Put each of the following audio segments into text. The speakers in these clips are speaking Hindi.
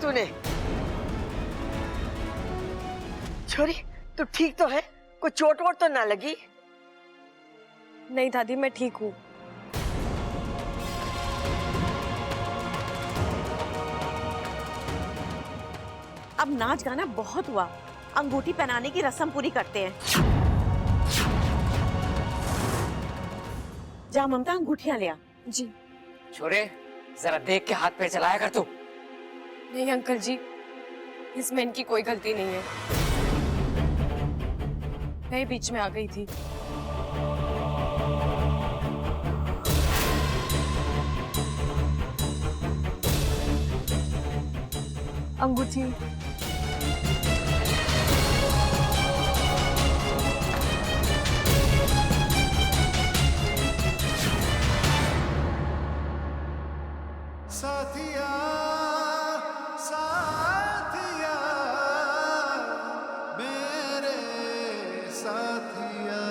तूने? छोरी, तू ठीक तो है? कोई चोट वोट तो ना लगी? नहीं दादी, मैं ठीक हूँ। अब नाच गाना बहुत हुआ, अंगूठी पहनाने की रस्म पूरी करते हैं। जा ममता, अंगूठियां ले आ। जी। छोरे, जरा देख के हाथ पैर चलाया कर तू। नहीं अंकल जी, इसमें इनकी कोई गलती नहीं है, मैं बीच में आ गई थी। अंगूठी। साथिया साथिया मेरे साथिया।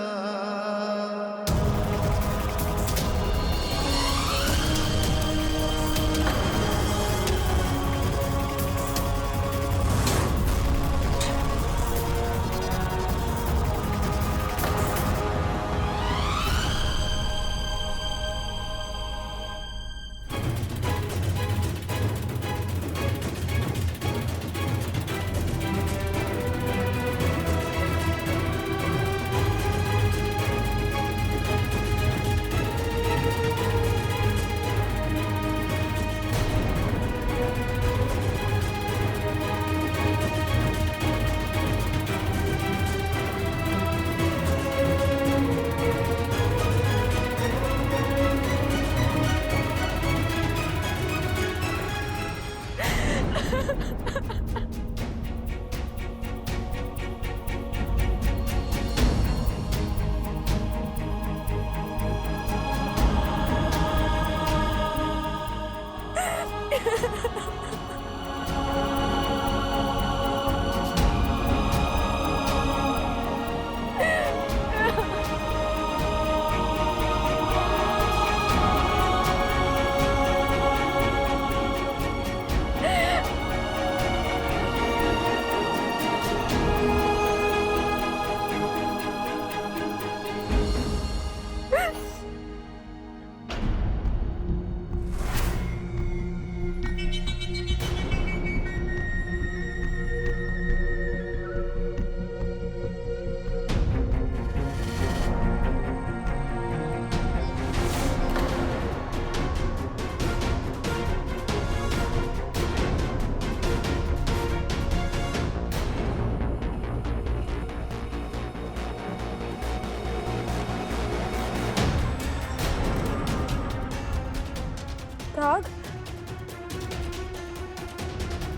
दाग?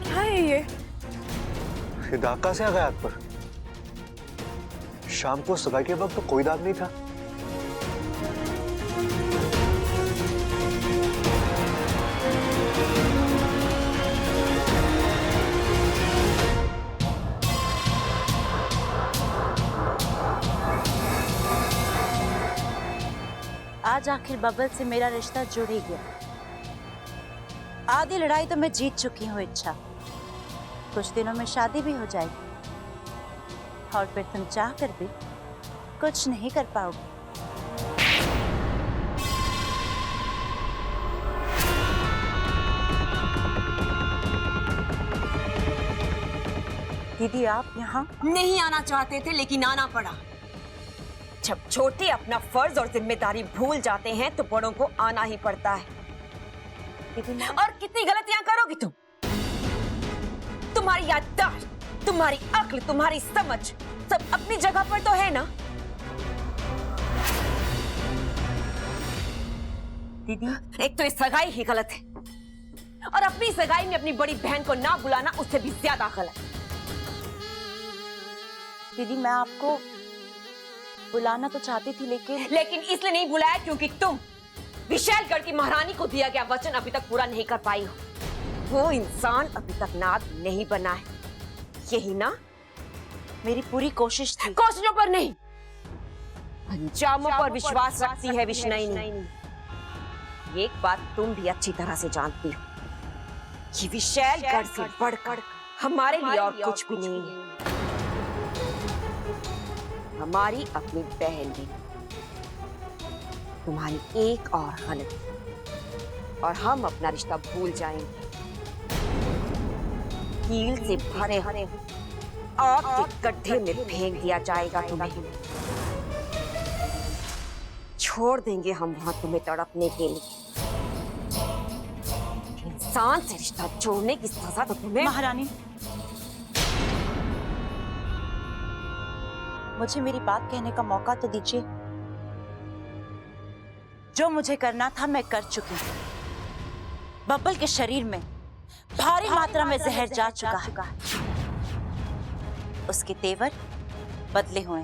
क्या है ये? दाग कहाँ से आ गया हाथ पर? शाम को सगाई के वक्त तो कोई दाग नहीं था। आज आखिर बबल से मेरा रिश्ता जुड़ ही गया। आधी लड़ाई तो मैं जीत चुकी हूँ इच्छा। कुछ दिनों में शादी भी हो जाएगी और फिर तुम चाह कर भी कुछ नहीं कर पाओगे। दीदी, आप यहाँ नहीं आना चाहते थे लेकिन आना पड़ा। जब छोटे अपना फर्ज और जिम्मेदारी भूल जाते हैं तो बड़ों को आना ही पड़ता है। और कितनी गलतियां करोगी तुम? तुम्हारी याददाश्त, तुम्हारी अक्ल, तुम्हारी समझ सब अपनी जगह पर तो है ना? दीदी, एक तो ये सगाई ही गलत है और अपनी सगाई में अपनी बड़ी बहन को ना बुलाना उससे भी ज्यादा गलत। दीदी, मैं आपको बुलाना तो चाहती थी लेकिन इसलिए नहीं बुलाया क्योंकि तुम विशालगढ़ की महारानी को दिया गया वचन अभी तक पूरा नहीं कर पाई हो। वो इंसान अभी तक नाग नहीं बना है, यही ना? मेरी पूरी कोशिश थी। कोशिशों पर नहीं, अंजामों पर विश्वास रखती है विष्णुनी। एक बात तुम भी अच्छी तरह से जानती हो, ये विशैलगढ़ से बढ़कर हमारे लिए और कुछ भी नहीं है। हमारी अपनी बहन भी, तुम्हारी एक और गलती और हम अपना रिश्ता भूल जाएंगे। कील से भरे हरे आग के गड्ढे में फेंक दिया जाएगा तुम्हें। छोड़ देंगे हम वहां तुम्हें तड़पने के लिए। इंसान से रिश्ता जोड़ने की सजा तो तुम्हें। महारानी, मुझे मेरी बात कहने का मौका तो दीजिए। जो मुझे करना था मैं कर चुकी हूँ। बब्बल के शरीर में भारी मात्रा में जहर जा चुका है। उसके तेवर बदले हुए,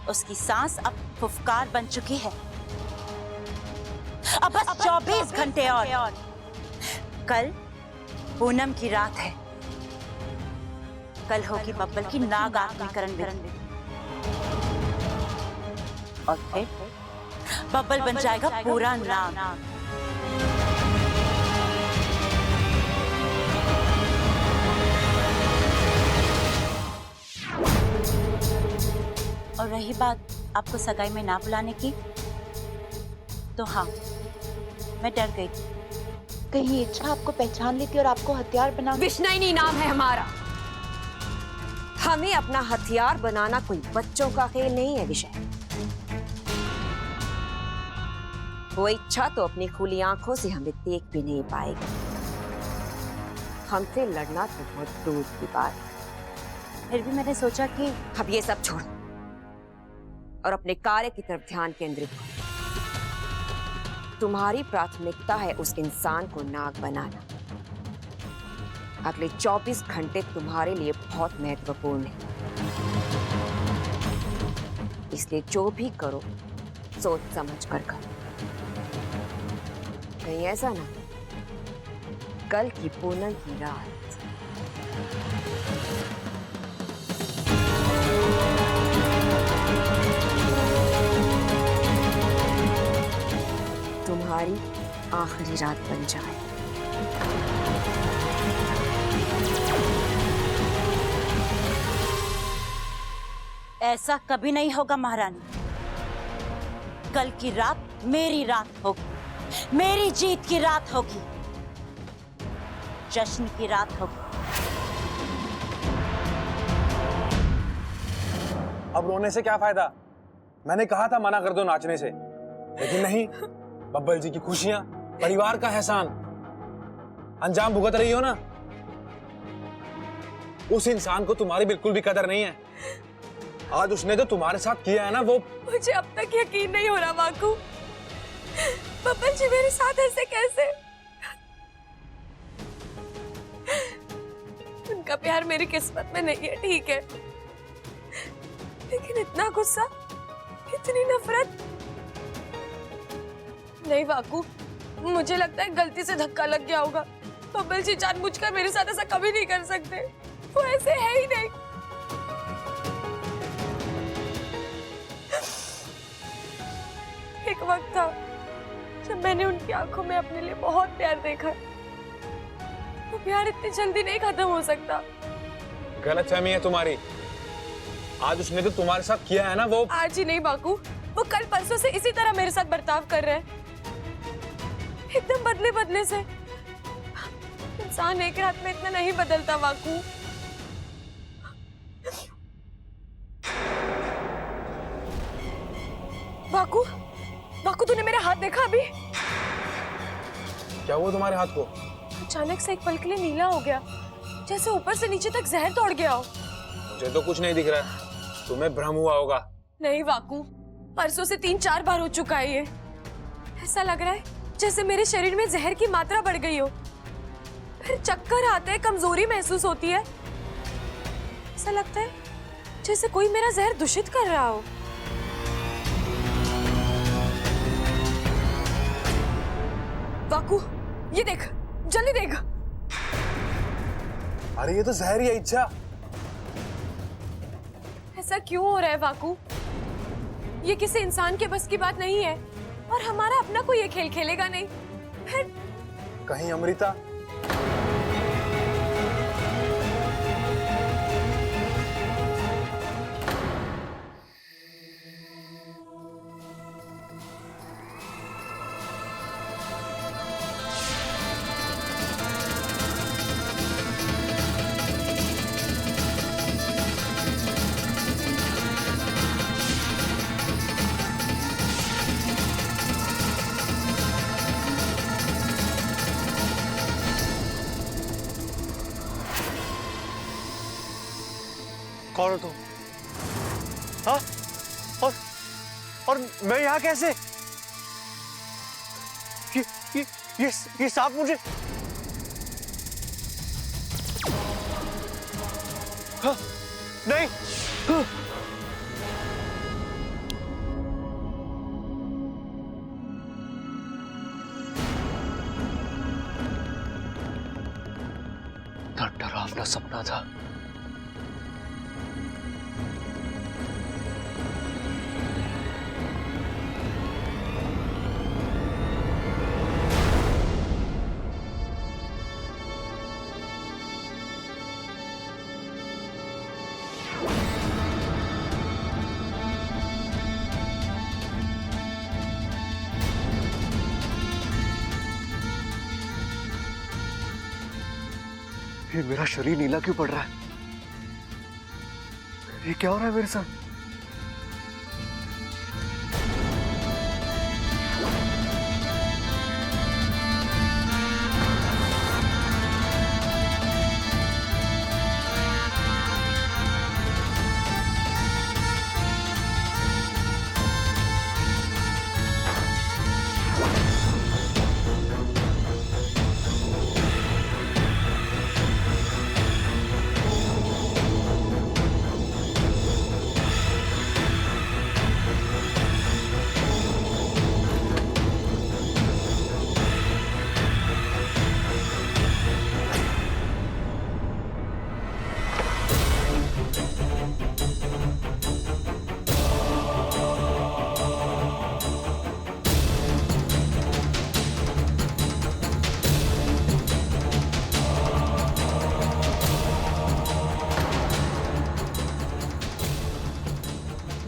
उसकी सांस अब फुफकार बन चुकी है। अब बस 24 घंटे और। कल पूनम की रात है। कल होगी बब्बल की नाग आत्मीकरण विधि और फिर बब्बल बन जाएगा पूरा नाग। और रही बात आपको सगाई में ना बुलाने की, तो हाँ, मैं डर गई। कहीं इच्छा आपको पहचान लेती और आपको हथियार बना। विष्णुनी नाम है हमारा। हमें अपना हथियार बनाना कोई बच्चों का खेल नहीं है विषय। वो इच्छा तो अपनी खुली आंखों से हमें देख भी नहीं पाएगी। हमसे लड़ना तो बहुत दूर की बात है। फिर भी मैंने सोचा कि अब ये सब छोड़ और अपने कार्य की तरफ ध्यान केंद्रित करो। तुम्हारी प्राथमिकता है उस इंसान को नाग बनाना। अगले 24 घंटे तुम्हारे लिए बहुत महत्वपूर्ण है, इसलिए जो भी करो सोच समझ कर करो। कहीं ऐसा ना कल की पूनम की रात तुम्हारी आखिरी रात बन जाए। ऐसा कभी नहीं होगा महारानी। कल की रात मेरी रात होगी, मेरी जीत की रात होगी, जश्न की रात होगी। अब रोने से क्या फायदा? मैंने कहा था मना कर दो नाचने से, लेकिन नहीं। बब्बल जी की खुशियां, परिवार का एहसान अंजाम भुगत रही हो ना। उस इंसान को तुम्हारी बिल्कुल भी कदर नहीं है। आज उसने जो तुम्हारे साथ किया है ना, वो मुझे अब तक यकीन नहीं हो रहा वाकू। बब्बल जी मेरे साथ ऐसे कैसे? उनका प्यार मेरी किस्मत में नहीं है, ठीक है, लेकिन इतना गुस्सा, इतनी नफरत नहीं वाकू। मुझे लगता है गलती से धक्का लग गया होगा। बब्बल जी जानबूझकर मेरे साथ ऐसा कभी नहीं कर सकते। वो ऐसे है ही नहीं। एक वक्त था जब मैंने उनकी आंखों में अपने लिए बहुत प्यार देखा। वो प्यार इतनी जल्दी नहीं खत्म हो सकता। गलतफहमी है तुम्हारी। आज उसने जो तुम्हारे साथ किया है ना, वो आज ही नहीं बाकू, वो कल परसों से इसी तरह मेरे साथ बर्ताव कर रहे हैं, एकदम बदले बदले से। इंसान एक रात में इतना नहीं बदलता वाकू। वाकू, वाकू तूने मेरा हाथ देखा अभी? क्या हुआ तुम्हारे हाथ को? अचानक से एक पल के लिए नीला हो गया, जैसे ऊपर से नीचे तक जहर दौड़ गया हो। मुझे तो कुछ नहीं दिख रहा है। तुम्हें भ्रम हुआ होगा। नहीं वाकू, परसों से 3-4 बार हो चुका है ये। ऐसा लग रहा है जैसे मेरे शरीर में जहर की मात्रा बढ़ गई हो। फिर चक्कर आते हैं, कमजोरी महसूस होती है। ऐसा लगता है जैसे कोई मेरा जहर दूषित कर रहा हो। वाकू, ये देख, जल्दी देख। अरे ये तो जहर ही है इच्छा। ऐसा क्यों हो रहा है वाकू? ये किसी इंसान के बस की बात नहीं है, और हमारा अपना कोई ये खेल खेलेगा नहीं। फिर कहीं अमृता कौन हो तुम? हाँ? और मैं यहाँ कैसे? ये सांप मुझे हाँ? नहीं हाँ? डरावना सपना था। ये मेरा शरीर नीला क्यों पड़ रहा है? ये क्या हो रहा है मेरे साथ?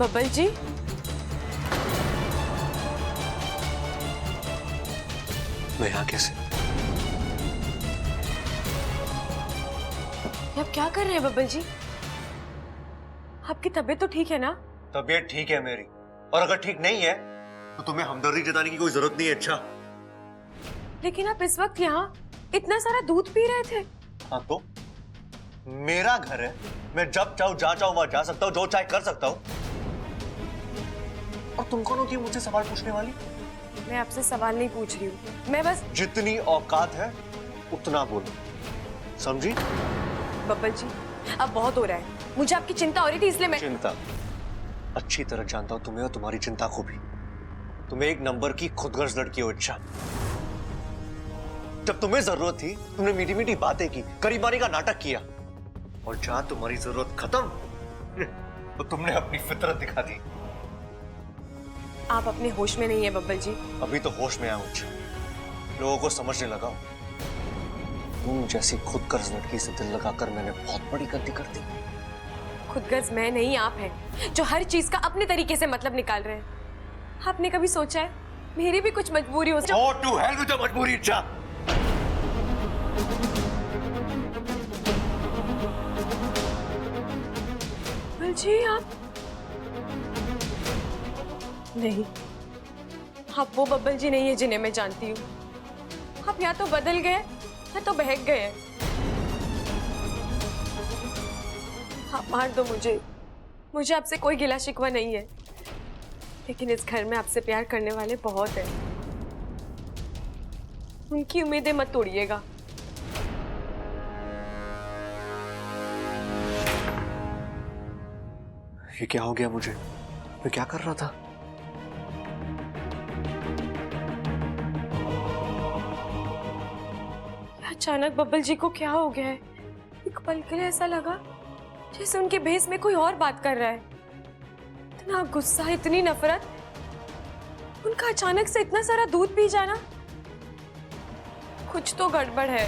बब्बल जी, मैं यहाँ कैसे? आप क्या कर रहे हैं बब्बल जी? आपकी तबीयत तो ठीक है ना? तबीयत ठीक है मेरी, और अगर ठीक नहीं है तो तुम्हें हमदर्दी जताने की कोई जरूरत नहीं है। अच्छा, लेकिन आप इस वक्त यहाँ इतना सारा दूध पी रहे थे। हाँ तो मेरा घर है, मैं जब चाहूँ जहाँ चाहूँ वहां जा सकता हूँ, जो चाहे कर सकता हूँ। और तुम कौन होती है मुझसे सवाल पूछने वाली? मैं आपसे सवाल नहीं पूछ रही हूँ, मैं बस जितनी औकात है उतना बोलो, समझी? बब्बल जी, अब बहुत हो रहा है, मुझे आपकी चिंता हो रही थी इसलिए मैं चिंता? अच्छी तरह जानता हूँ तुम्हें और तुम्हारी चिंता को भी। तुम्हें एक नंबर की खुदगर्ज लड़की हो। अच्छा, जब तुम्हें जरूरत थी तुमने मीठी मीठी बातें की, करीबानी का नाटक किया, और जहां तुम्हारी जरूरत खत्म तो तुमने अपनी फितरत दिखा दी। आप अपने होश में नहीं है बब्बल जी। अभी तो होश में आया हूं, लोगों को समझने लगा। तुम जैसी खुदगर्ज लड़की से दिल लगाकर मैंने बहुत बड़ी गलती कर दी। खुदगर्ज मैं नहीं, आप हैं जो हर चीज का अपने तरीके से मतलब निकाल रहे हैं। आपने कभी सोचा है मेरी भी कुछ मजबूरी हो? Go to hell with your मजबूरी। अच्छा, बब्बल जी, आप नहीं, आप वो बब्बल जी नहीं है जिन्हें मैं जानती हूँ। आप या तो बदल गए या तो बहक गए। आप मार दो मुझे आपसे कोई गिला शिकवा नहीं है, लेकिन इस घर में आपसे प्यार करने वाले बहुत हैं। उनकी उम्मीदें मत तोड़िएगा। ये क्या हो गया मुझे? मैं क्या कर रहा था? अचानक बब्बल जी को क्या हो गया है? एक पल के लिए ऐसा लगा जैसे उनके भेस में कोई और बात कर रहा है। इतना गुस्सा, इतनी नफरत, उनका अचानक से इतना सारा दूध पी जाना, कुछ तो गड़बड़ है।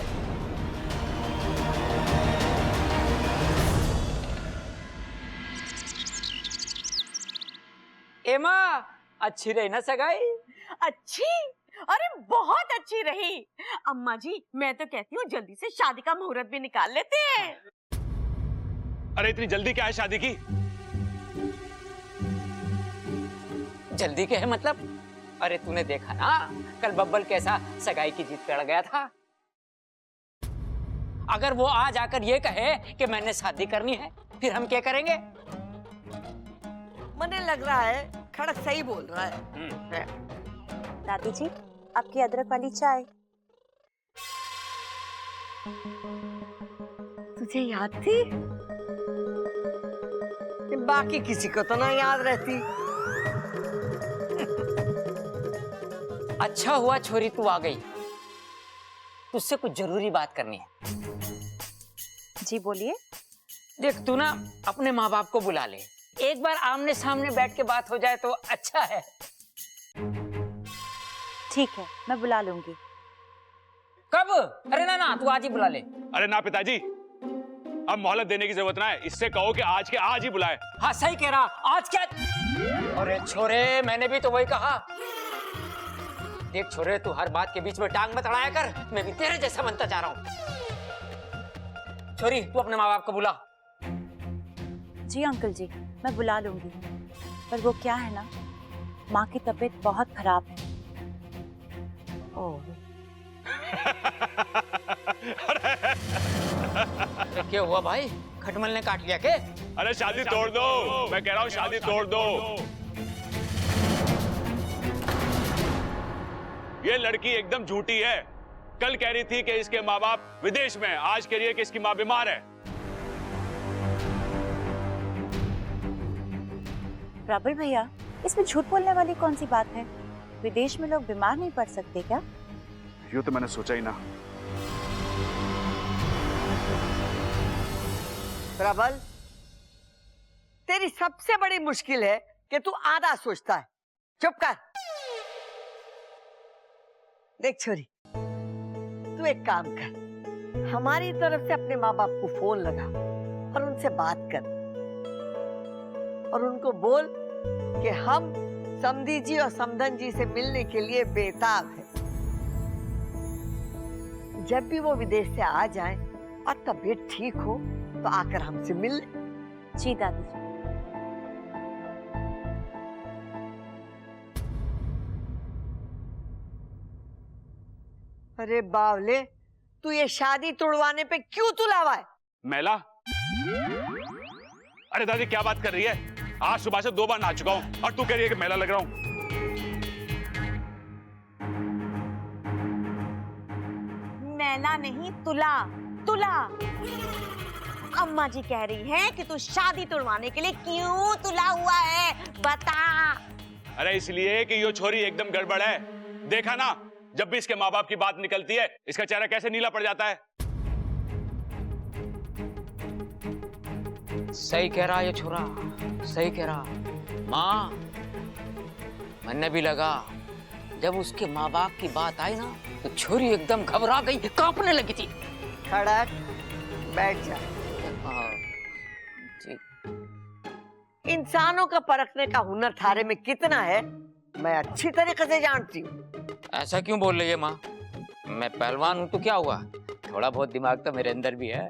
एमा अच्छी रही ना सगाई? अच्छी? अरे बहुत अच्छी रही अम्मा जी। मैं तो कहती हूँ जल्दी से शादी का मुहूर्त भी निकाल लेते हैं। अरे इतनी जल्दी क्या है शादी की? जल्दी क्या है मतलब? अरे तूने देखा ना कल बब्बल कैसा सगाई की जीत पे अड़ गया था। अगर वो आज आकर ये कहे कि मैंने शादी करनी है, फिर हम क्या करेंगे? मुझे लग रहा है खड़क सही बोल रहा है। दादी जी, आपकी अदरक वाली चाय। तुझे याद थी? बाकी किसी को तो ना याद रहती। अच्छा हुआ छोरी तू आ गई, तुझसे कुछ जरूरी बात करनी है। जी बोलिए। देख तू ना अपने माँ बाप को बुला ले, एक बार आमने सामने बैठ के बात हो जाए तो अच्छा है। ठीक है, मैं बुला लूंगी। कब? अरे ना ना, तू आज ही बुला ले। अरे ना पिताजी, अब मोहलत देने की जरूरत ना है, इससे कहो कि आज के आज ही बुलाए। हाँ सही कह रहा, आज क्या? अरे छोरे मैंने भी तो वही कहा। देख छोरे, तू हर बात के बीच में टांग मत अड़ाया कर, मैं भी तेरे जैसा बनता जा रहा हूँ। छोरी तू अपने माँ बाप को बुला। जी अंकल जी, मैं बुला लूंगी, पर वो क्या है ना, माँ की तबीयत बहुत खराब है। अरे क्या हुआ भाई, खटमल ने काट लिया के? अरे शादी तोड़ दो, मैं कह रहा हूँ शादी तोड़ दो। ये लड़की एकदम झूठी है। कल कह रही थी कि इसके माँ बाप विदेश में, आज कह रही है कि इसकी माँ बीमार है। प्रबल भैया, इसमें झूठ बोलने वाली कौन सी बात है? विदेश में लोग बीमार नहीं पड़ सकते क्या? यूं तो मैंने सोचा ही ना। प्रबल, तेरी सबसे बड़ी मुश्किल है कि तू आधा सोचता है। चुप कर। देख छोरी, तू एक काम कर, हमारी तरफ से अपने माँ बाप को फोन लगा और उनसे बात कर, और उनको बोल कि हम समधी जी और समधन जी से मिलने के लिए बेताब हैं। जब भी वो विदेश से आ जाएं और तबीयत ठीक हो तो आकर हमसे मिल ले। जी दादी जी। अरे बावले, तू ये शादी तोड़वाने पे क्यों तुलावा है? मैला? अरे दादी क्या बात कर रही है? आज सुबह से 2 बार नहा चुका हूँ और तू कह रही है कि मेला लग रहा हूँ। मैला नहीं, तुला तुला। अम्मा जी कह रही है कि तू शादी तोड़वाने के लिए क्यों तुला हुआ है, बता। अरे इसलिए कि ये छोरी एकदम गड़बड़ है। देखा ना, जब भी इसके माँ बाप की बात निकलती है इसका चेहरा कैसे नीला पड़ जाता है। सही कह रहा ये छोरा, सही कह रहा। माँ, मैंने भी लगा जब उसके माँ बाप की बात आई ना तो छोरी एकदम घबरा गई, कांपने लगी थी। खड़क, बैठ जा। जी। इंसानों का परखने का हुनर थारे में कितना है मैं अच्छी तरीके से जानती हूँ। ऐसा क्यों बोल रही है माँ? मैं पहलवान हूँ तो क्या हुआ, थोड़ा बहुत दिमाग तो मेरे अंदर भी है।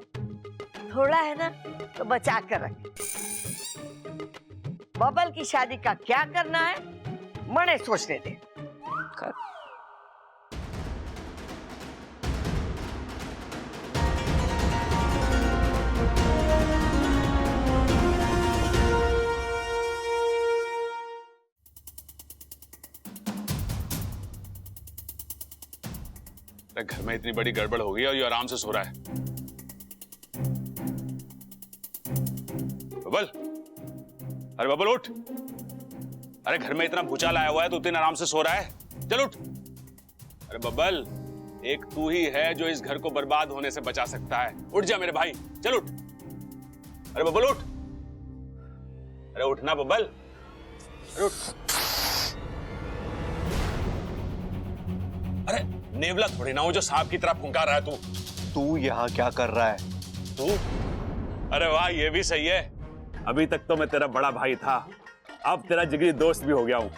थोड़ा है ना तो बचा कर रख। बबल की शादी का क्या करना है मने सोचने दे। कर। घर में इतनी बड़ी गड़बड़ हो गई और ये आराम से सो रहा है। बबल, अरे बबल उठ। अरे घर में इतना भूचाल आया हुआ है तो इतने आराम से सो रहा है, चल उठ। अरे बबल, एक तू ही है जो इस घर को बर्बाद होने से बचा सकता है। उठ जा मेरे भाई, चल उठ। अरे बबल उठ। अरे उठना बबल, अरे उठ। अरे नेवला थोड़ी ना हो जो सांप की तरह फुंकार रहा है तू यहाँ क्या कर रहा है? तू? अरे वाह, ये भी सही है। अभी तक तो मैं तेरा बड़ा भाई था, अब तेरा जिगरी दोस्त भी हो गया हूं।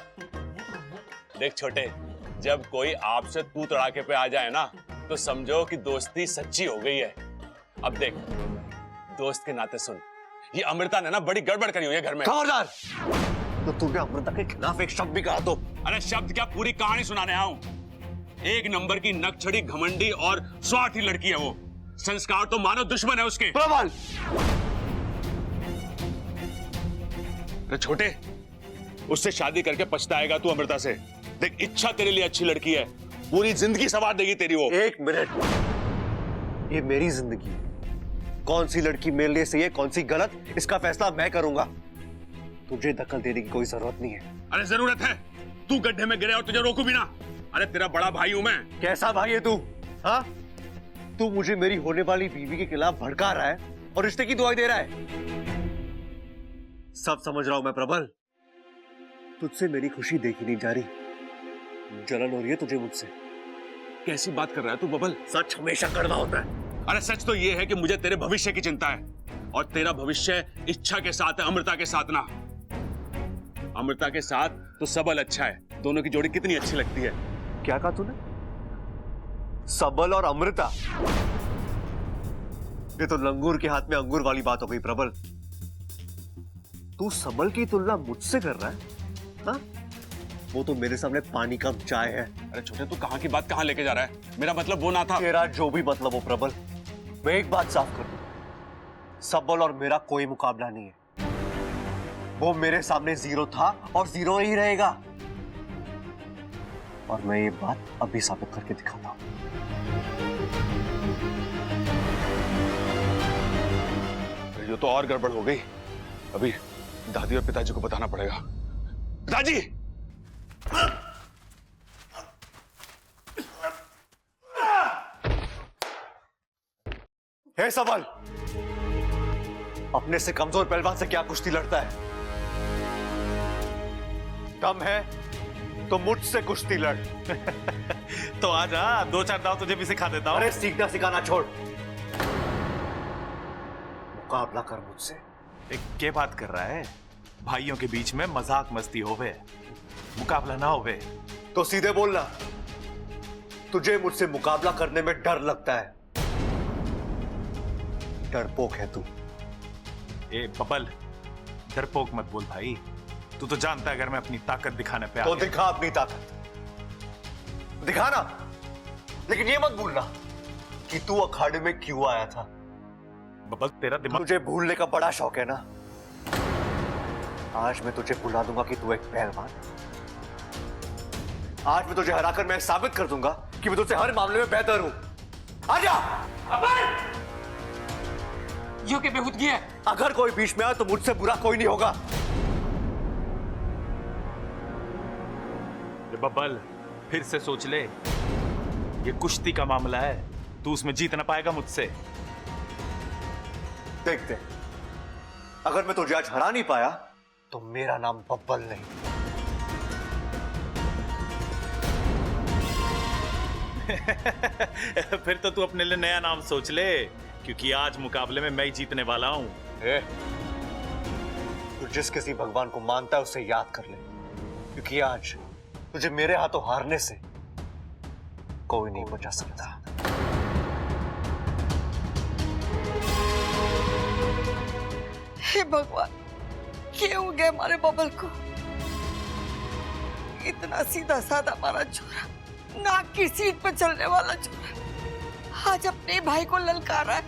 देख छोटे, जब कोई आपसे तू तड़ाके पे आ जाए ना तो समझो कि दोस्ती सच्ची हो गई है। अब देख, दोस्त के नाते सुन, ये अमृता ने ना बड़ी गड़बड़ करी हुई है घर में। खबरदार, तो तूने अमृता के खिलाफ एक शब्द भी कहा तो? अरे शब्द क्या, पूरी कहानी सुनाने आया हूं। एक नंबर की नकछड़ी, घमंडी और स्वार्थी लड़की है वो। संस्कार तो मानो दुश्मन है उसके। प्रबल, अरे छोटे, उससे शादी करके पछताएगा तू अमृता से। देख, इच्छा तेरे लिए अच्छी लड़की है, पूरी जिंदगी संवार देगी तेरी वो। एक मिनट, ये मेरी जिंदगी है। कौन सी लड़की मेरे लिए सही है, कौन सी गलत, इसका फैसला मैं करूंगा। तुझे दखल देने की कोई जरूरत नहीं है। अरे जरूरत है, तू गड्ढे में गिरे और तुझे रोकू भी ना। अरे तेरा बड़ा भाई हूं मैं। कैसा भाई है तू? हाँ, तू मुझे मेरी होने वाली बीवी के खिलाफ भड़का रहा है और रिश्ते की दुआई दे रहा है। सब समझ रहा हूं मैं प्रबल, तुझसे मेरी खुशी देखी नहीं जा रही। जलन हो रही है तुझे मुझसे। कैसी बात कर रहा है तू बबल? सच हमेशा कड़वा होता है। अरे सच तो ये है कि मुझे तेरे भविष्य की चिंता है, और तेरा भविष्य इच्छा के साथ है, अमृता के साथ ना। अमृता के साथ तो सबल अच्छा है, दोनों की जोड़ी कितनी अच्छी लगती है। क्या कहा तूने? सबल और अमृता? ये तो लंगूर के हाथ में अंगूर वाली बात हो गई प्रबल। तू सबल की तुलना मुझसे कर रहा है? हाँ? वो तो मेरे सामने पानी कम चाय है। अरे छोटे, तू कहां की बात कहां लेके जा रहा है? मेरा मतलब वो ना था। तेरा जो भी मतलब हो प्रबल, मैं एक बात साफ कर दूं, सबल और मेरा कोई मुकाबला नहीं है। वो मेरे सामने जीरो था और जीरो ही रहेगा, और मैं ये बात अभी साबित करके दिखाता हूं। ये तो और गड़बड़ हो गई। अभी दादी और पिताजी को बताना पड़ेगा। पिताजी! हे सबल, अपने से कमजोर पहलवान से क्या कुश्ती लड़ता है? दम है तो मुझसे कुश्ती लड़। तो आजा, 2-4 दांव तुझे भी सिखा देता हूं। अरे सीखना सिखाना छोड़, मुकाबला कर मुझसे। क्या बात कर रहा है? भाइयों के बीच में मजाक मस्ती होवे, मुकाबला ना होवे। तो सीधे बोलना, तुझे मुझसे मुकाबला करने में डर लगता है। डरपोक है तू। ए बबल, डरपोक मत बोल भाई। तू तो जानता है अगर मैं अपनी ताकत दिखाने पे आ तो गया। दिखा अपनी ताकत, दिखाना, लेकिन ये मत भूलना कि तू अखाड़े में क्यों आया था। बबल, तेरा दिमाग। तुझे भूलने का बड़ा शौक है ना? आज मैं तुझे भुला दूंगा कि तू एक पहलवान है। आज मैं तुझे हराकर मैं साबित कर दूंगा कि मैं तुझसे हर मामले में बेहतर हूं। आजा! यो के बेहूदगी है। अगर कोई बीच में आए तो मुझसे बुरा कोई नहीं होगा। बबल, फिर से सोच ले, ये कुश्ती का मामला है, तू उसमें जीत ना पाएगा मुझसे। देखते, अगर मैं तुझे आज हरा नहीं पाया तो मेरा नाम बब्बल नहीं। फिर तो तू अपने लिए नया नाम सोच ले, क्योंकि आज मुकाबले में मैं ही जीतने वाला हूं। तू जिस किसी भगवान को मानता है उसे याद कर ले, क्योंकि आज तुझे मेरे हाथों हारने से कोई नहीं बचा सकता। हे भगवान, क्या हो गया हमारे बबल को? इतना सीधा साधा हमारा छोरा, नाक की सीट पर चलने वाला छोरा, आज अपने भाई को ललकार रहा है।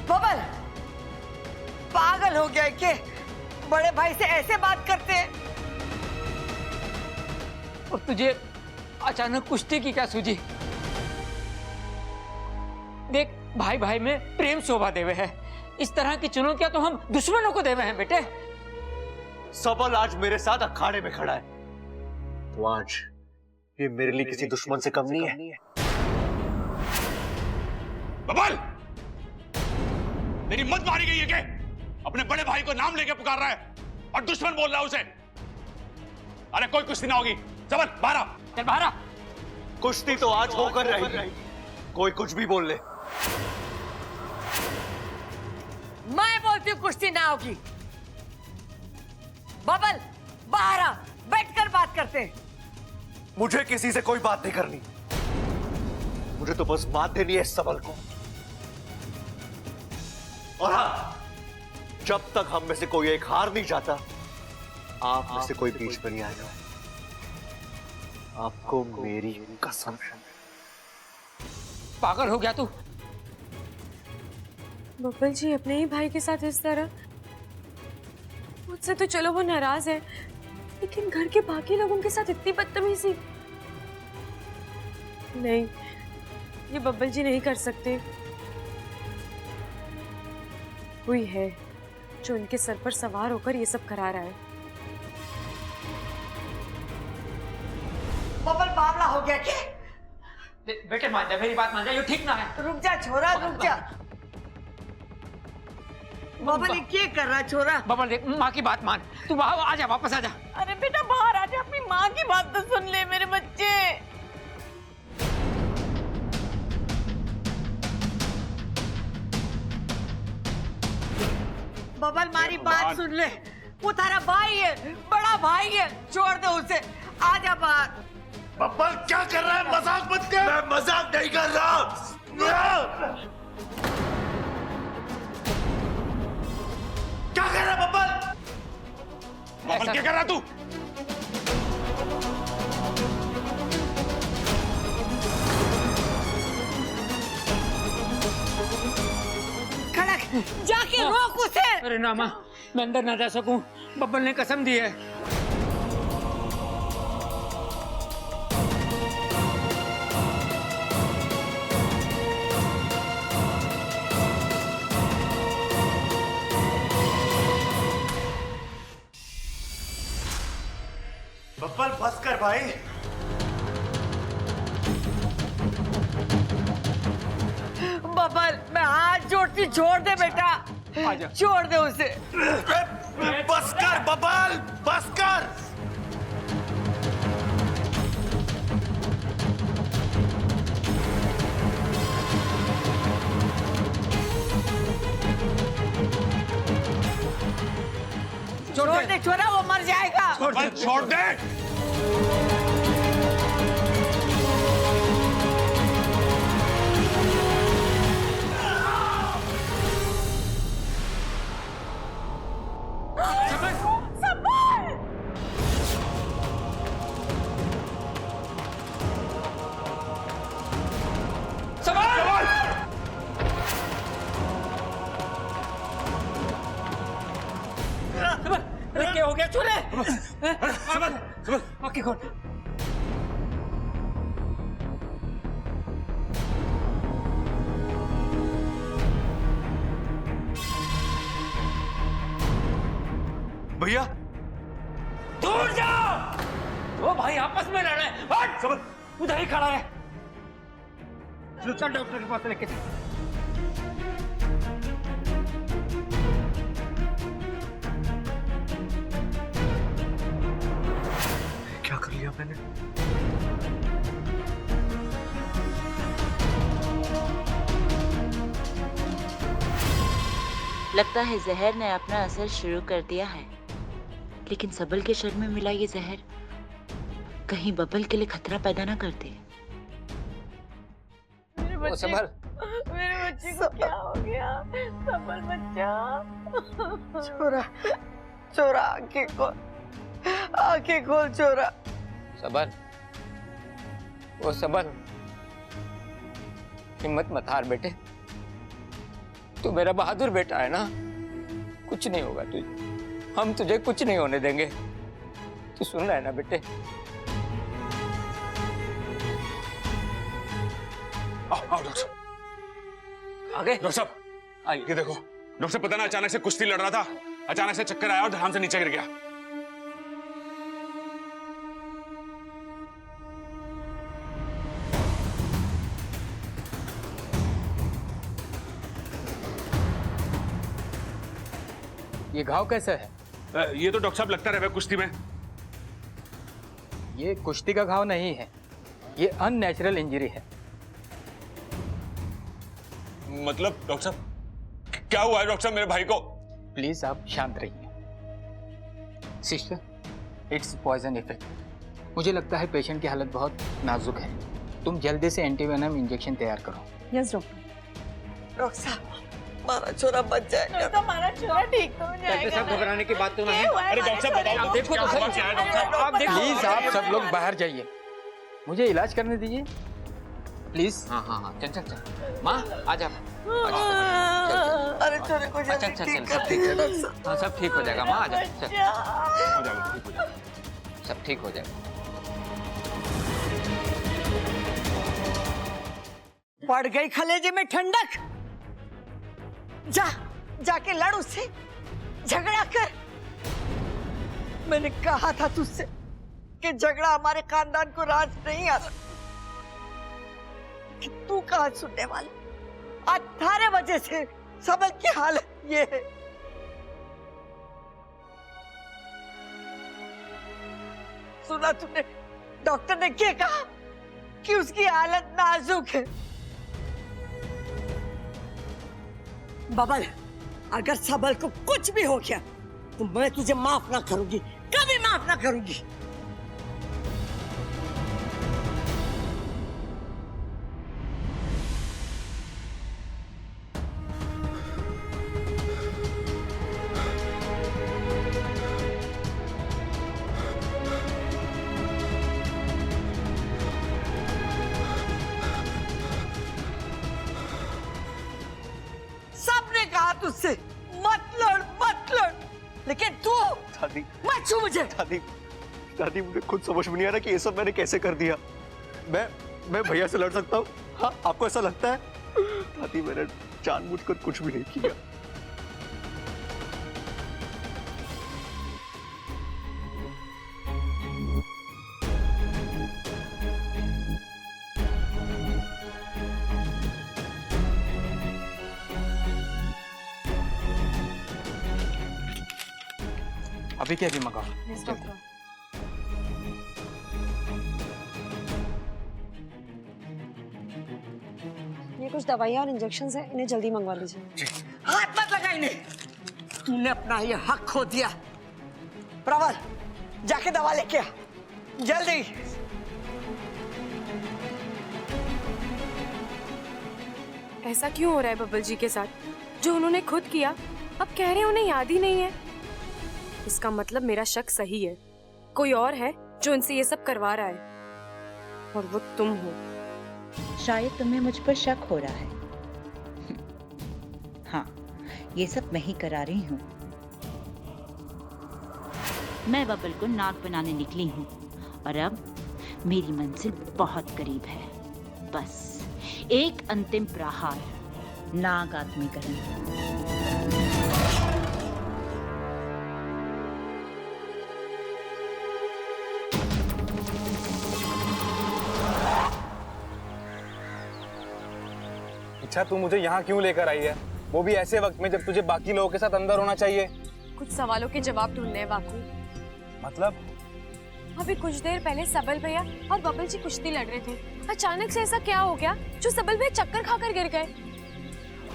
बबल पागल हो गया है क्या? बड़े भाई से ऐसे बात करते हैं? और तुझे अचानक कुश्ती की क्या सूझी? देख, भाई भाई में प्रेम शोभा देवे है। इस तरह की चुनौतियां तो हम दुश्मनों को देवे हैं बेटे। सबल आज मेरे साथ अखाड़े में खड़ा है, तो आज ये मेरे लिए किसी दुश्मन से कम नहीं है। बबल, तेरी मत मारी गई है क्या? अपने बड़े भाई को नाम लेके पुकार रहा है और दुश्मन बोल रहा है उसे। अरे कोई कुश्ती ना होगी। सबल, बाहर आ। चल बाहर आ। कुश्ती तो आज होकर रहेगी, कोई कुछ भी बोल ले। बोलती हूँ कुश्ती ना होगी। बबल बाहर आ, बैठकर बात करते हैं। मुझे किसी से कोई बात नहीं करनी, मुझे तो बस मात देनी है इस सबल को। और हाँ, जब तक हम में से कोई एक हार नहीं जाता, आप में से कोई बीच में नहीं आएगा। आपको मेरी कसम है। पागल हो गया तू? बब्बल जी अपने ही भाई के साथ इस तरह? मुझसे तो चलो वो नाराज है, लेकिन घर के बाकी लोगों के साथ इतनी बदतमीजी नहीं, ये बब्बल जी नहीं कर सकते। कोई है जो उनके सर पर सवार होकर ये सब करा रहा है। बबल बावला हो गया क्या? बेटे मान जा, मेरी बात मान जा, ये ठीक ना है। रुक जा छोरा, रुक जा। बबल ये क्या कर रहा है छोरा? बबल देख, माँ की बात मान, तू वहां आ जा, वापस आ जा। अरे बेटा बाहर आ जा, अपनी माँ की बात तो सुन ले मेरे बच्चे। बबल मारी बात सुन ले, वो तारा भाई है, बड़ा भाई है, छोड़ दो उसे, आ जा बाहर। बब्बल क्या कर रहा है? मजाक मत कर। मैं मजाक नहीं कर रहा। क्या कर रहा है बब्बल? बबल क्या कर रहा तू? खड़क जाके रोक उसे। अरे ना माँ, मैं अंदर ना जा सकूं, बब्बल ने कसम दी है। बब्बल बस कर भाई। बबल मैं हाथ जोड़ती, छोड़ दे बेटा, छोड़ दे उसे। बस कर बब्बल, बस कर। छोड़ दे छोरा, वो मर जाएगा। बबल छोड़ दे। अरे क्या हो गया छोरे? आंखें खोल। भैया दूर जाओ, वो भाई आपस में लड़ रहे हैं। हट! उधर ही खड़ा है। चल डॉक्टर के पास लेके चल। क्या कर लिया मैंने? लगता है जहर ने अपना असर शुरू कर दिया है, लेकिन सबल के शरीर में मिला ये जहर कहीं बबल के लिए खतरा पैदा ना कर दे। ओ सबल, मेरे बच्चे को क्या हो गया? सबल बच्चा। छोरा छोरा, आंखें खोल, आंखें खोल छोरा। सबल, ओ सबल, हिम्मत मत हार बेटे, तू मेरा बहादुर बेटा है ना, कुछ नहीं होगा तुझे, हम तुझे कुछ नहीं होने देंगे। तू सुन रहा है ना बेटे? आओ डॉक्टर साहब। आगे डॉक्टर साहब आइए। ये देखो, डॉक्टर साहब पता ना अचानक से कुश्ती लड़ रहा था, अचानक से चक्कर आया और ध्यान से नीचे गिर गया। ये घाव कैसा है? ये तो डॉक्टर साहब लगता रहे कुश्ती में। ये कुश्ती का घाव नहीं है, ये अननेचुरल इंजरी है। मतलब डॉक्टर साहब क्या हुआ है डॉक्टर साहब मेरे भाई को? प्लीज आप शांत रहिए। Sister, it's poison effect. मुझे लगता है पेशेंट की हालत बहुत नाजुक है। तुम जल्दी से एंटीवेनम इंजेक्शन तैयार करो। Yes doctor. डॉक्टर साहब, हमारा छोरा बच जाएगा। तो हमारा छोरा ठीक तो हो डॉक्टर साहब, घबराने की बात तो नहीं है। अरे डॉक्टर साहब बताओ तो, देखो तो क्या हुआ, सही। क्या है डॉक्टर साहब? आप देखो। प्लीज आप सब लोग बाहर जाइए, मुझे इलाज करने दीजिए प्लीज। हाँ, चल। माँ, आ जा। अरे छोरे को अच्छा, जल्दी चल, ठीक सब कर ठीक दीजिए है। डॉक्टर साहब। हाँ, सब ठीक हो जाएगा माँ, आ जा। चल, हो जाएगा, ठीक हो जाएगा। सब ठीक हो जाएगा। पड़ गई खलेजे में ठंडक। जाके लड़ उससे, झगड़ा कर। मैंने कहा था तुझसे कि झगड़ा हमारे खानदान को राज नहीं आता। कि तू कहाँ सुनने वाला। आज 18 बजे से सबल की हालत ये है। सुना तूने डॉक्टर ने क्या कहा कि उसकी हालत नाजुक है। बबल, अगर सबल को कुछ भी हो गया तो मैं तुझे माफ ना करूंगी, कभी माफ ना करूंगी। सबने कहा तुझसे मत लड़, लेकिन तू दादी, मत छू मुझे। दादी मुझे खुद समझ में नहीं आ रहा कि ये सब मैंने कैसे कर दिया। मैं भैया से लड़ सकता हूँ? हाँ, आपको ऐसा लगता है? दादी, मैंने जानबूझकर कुछ भी नहीं किया। अभी क्या भी मंगाओ। Yes doctor. ये कुछ दवाइयाँ और इंजेक्शन है, इन्हें जल्दी मंगवा लीजिए। हाथ मत लगा इन्हें, तूने अपना ये हक खो दिया। प्रवल, जाके दवा लेके आ जल्दी। ऐसा क्यों हो रहा है बबल जी के साथ? जो उन्होंने खुद किया, अब कह रहे हैं उन्हें याद ही नहीं है। इसका मतलब मेरा शक सही है, कोई और है जो इनसे ये सब करवा रहा है, और वो तुम हो। शायद तुम्हें मुझ पर शक हो रहा है। हाँ, ये सब मैं ही करा रही हूँ। मैं बबल को नाग बनाने निकली हूँ और अब मेरी मंजिल बहुत करीब है। बस एक अंतिम प्रहार, नाग आत्मीकरण। अच्छा, तू मुझे यहाँ क्यों लेकर आई है? वो भी ऐसे वक्त में जब तुझे बाकी लोगों के साथ अंदर होना चाहिए। कुछ सवालों के जवाब ढूंढने हैं बाकू। मतलब? अभी कुछ देर पहले सबल भैया और बबल जी कुश्ती लड़ रहे थे। अचानक से ऐसा क्या हो गया जो सबल भैया चक्कर खाकर गिर गए?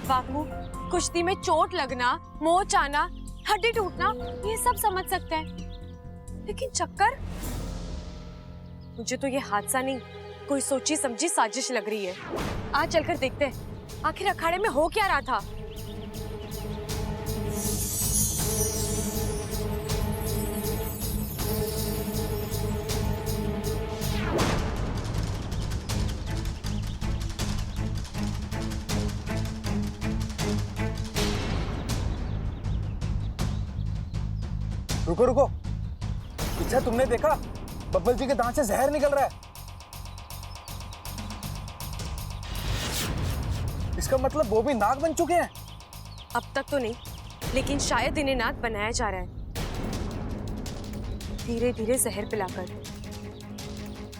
बाकू, कुश्ती में चोट लगना, मोच आना, हड्डी टूटना, ये सब समझ सकते हैं, लेकिन चक्कर? मुझे तो ये हादसा नहीं, कोई सोची समझी साजिश लग रही है। आज चलकर देखते हैं आखिर अखाड़े में हो क्या रहा था। रुको रुको, अच्छा तुमने देखा बब्बल जी के दांत से जहर निकल रहा है। इसका मतलब वो भी नाग बन चुके हैं। अब तक तो नहीं, लेकिन शायद इन्हें नाग बनाया जा रहा है, धीरे धीरे जहर पिलाकर।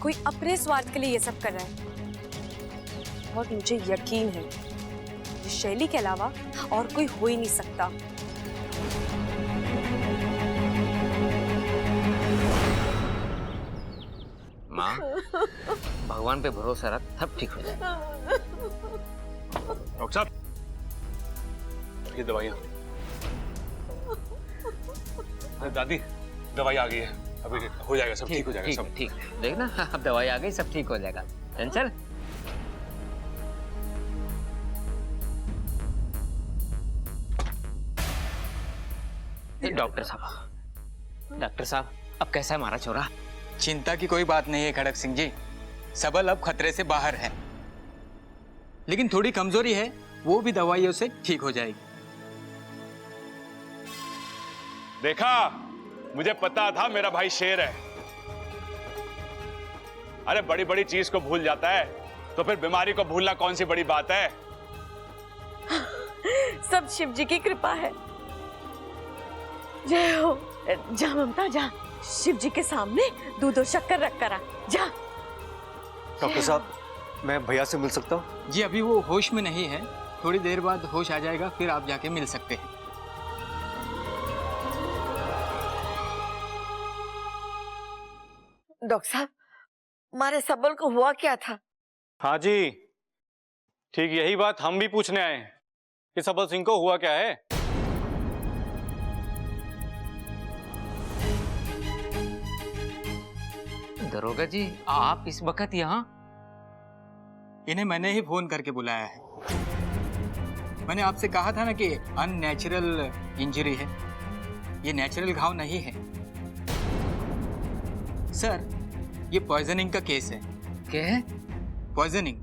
कोई अपने स्वार्थ के लिए ये सब कर रहा है, और मुझे यकीन है ये शैली के अलावा और कोई हो ही नहीं सकता। माँ, भगवान पे भरोसा रख, सब ठीक हो जाएगा। डॉक्टर साहब, ये दवाइयाँ। अरे दादी दवाई आ गई है, अभी हो जाएगा, सब ठीक हो जाएगा सब। ठीक, देखना अब दवाई आ गई, सब ठीक हो जाएगा। चल डॉक्टर साहब अब कैसा है हमारा छोरा? चिंता की कोई बात नहीं है खड़क सिंह जी, सबल अब खतरे से बाहर है, लेकिन थोड़ी कमजोरी है, वो भी दवाइयों से ठीक हो जाएगी। देखा, मुझे पता था मेरा भाई शेर है। अरे बड़ी बड़ी चीज को भूल जाता है, तो फिर बीमारी को भूलना कौन सी बड़ी बात है? सब शिव जी की कृपा है। जय हो। जा ममता जा, शिव जी के सामने दूध और शक्कर रख कर आ, जा। डॉक्टर साहब, मैं भैया से मिल सकता हूँ? जी अभी वो होश में नहीं है, थोड़ी देर बाद होश आ जाएगा, फिर आप जाके मिल सकते हैं। डॉक्टर साहब, हमारे सबल को हुआ क्या था? हाँ जी, ठीक यही बात हम भी पूछने आए कि सबल सिंह को हुआ क्या है। दरोगा जी, आप इस वक्त यहाँ? इन्हें मैंने ही फोन करके बुलाया है। मैंने आपसे कहा था ना कि अननेचुरल इंजरी है, ये नेचुरल घाव नहीं है। सर, ये पॉइजनिंग का केस है। क्या है? पॉइजनिंग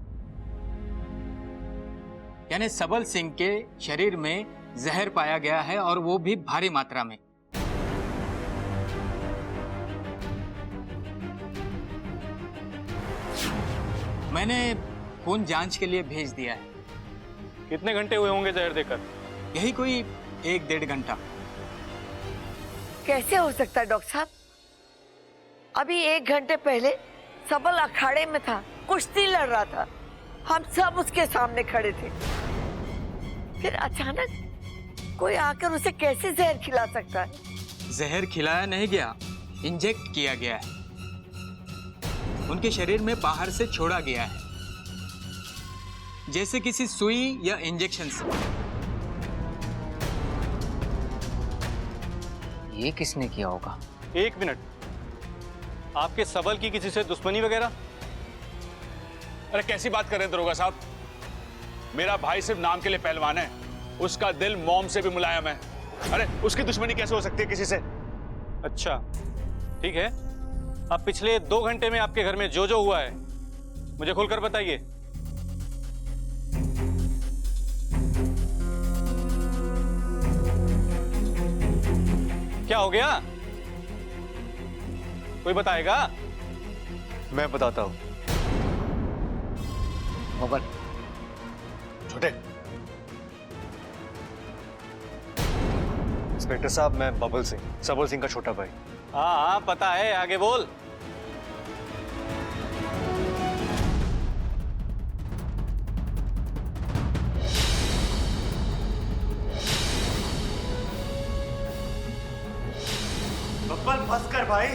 यानी सबल सिंह के शरीर में जहर पाया गया है, और वो भी भारी मात्रा में। मैंने खून जांच के लिए भेज दिया है। कितने घंटे हुए होंगे जहर देकर? यही कोई 1-1.5 घंटा। कैसे हो सकता है डॉक्टर साहब? अभी 1 घंटे पहले सबल अखाड़े में था, कुश्ती लड़ रहा था, हम सब उसके सामने खड़े थे। फिर अचानक कोई आकर उसे कैसे जहर खिला सकता है? जहर खिलाया नहीं गया, इंजेक्ट किया गया है। उनके शरीर में बाहर से छोड़ा गया है, जैसे किसी सुई या इंजेक्शन से। ये किसने किया होगा? 1 मिनट, आपके सबल की किसी से दुश्मनी वगैरह? अरे कैसी बात कर रहे हैं दरोगा साहब? मेरा भाई सिर्फ नाम के लिए पहलवान है, उसका दिल मोम से भी मुलायम है। अरे उसकी दुश्मनी कैसे हो सकती है किसी से? अच्छा ठीक है, अब पिछले 2 घंटे में आपके घर में जो जो हुआ है मुझे खुलकर बताइए। क्या हो गया? कोई बताएगा? मैं बताता हूँ। बबल, छोटे, इंस्पेक्टर साहब, मैं बबल सिंह, सबल सिंह का छोटा भाई। हाँ हाँ पता है, आगे बोल। बब्बल फंस कर भाई।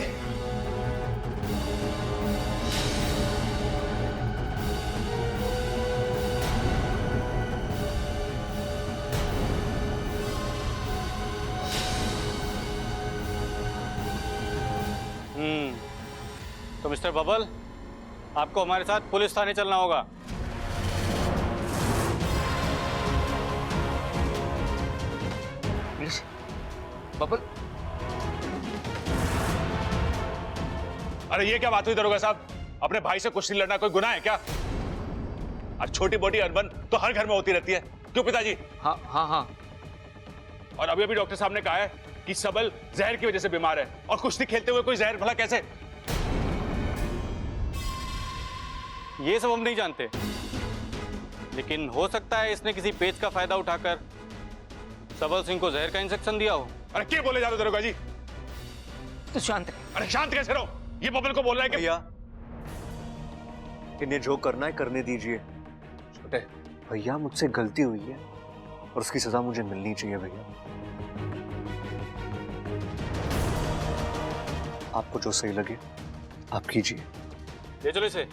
तो मिस्टर बबल, आपको हमारे साथ पुलिस थाने चलना होगा। बबल, अरे ये क्या बात हुई दरोगा साहब? अपने भाई से कुश्ती लड़ना कोई गुनाह है क्या? और छोटी मोटी अनबन तो हर घर में होती रहती है, क्यों पिताजी? हाँ हाँ हाँ। और अभी अभी डॉक्टर साहब ने कहा है कि सबल जहर की वजह से बीमार है, और कुश्ती खेलते हुए कोई जहर भला कैसे? ये सब हम नहीं जानते, लेकिन हो सकता है इसने किसी पेच का फायदा उठाकर सबल सिंह को जहर का इंजेक्शन दिया हो। अरे क्या बोले जा रहे हो दरोगा जी? तो शांत रहे। अरे शांत कैसे रहो? ये बबल को बोल रहा है कि भैया, इन्हें जो करना है करने दीजिए। छोटे, भैया मुझसे गलती हुई है और उसकी सजा मुझे मिलनी चाहिए भैया। आपको जो सही लगे आप कीजिए। ले चलो इसे।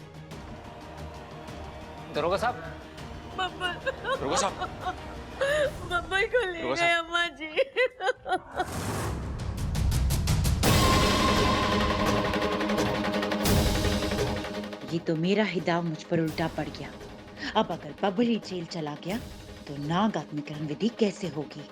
दरोगा साहब, दरोगा साहब, बब्बल को ले गए अम्मा जी। तो मेरा ही दाव मुझ पर उल्टा पड़ गया। अब अगर बबली जेल चला गया तो नाग आत्मीकरण विधि कैसे होगी?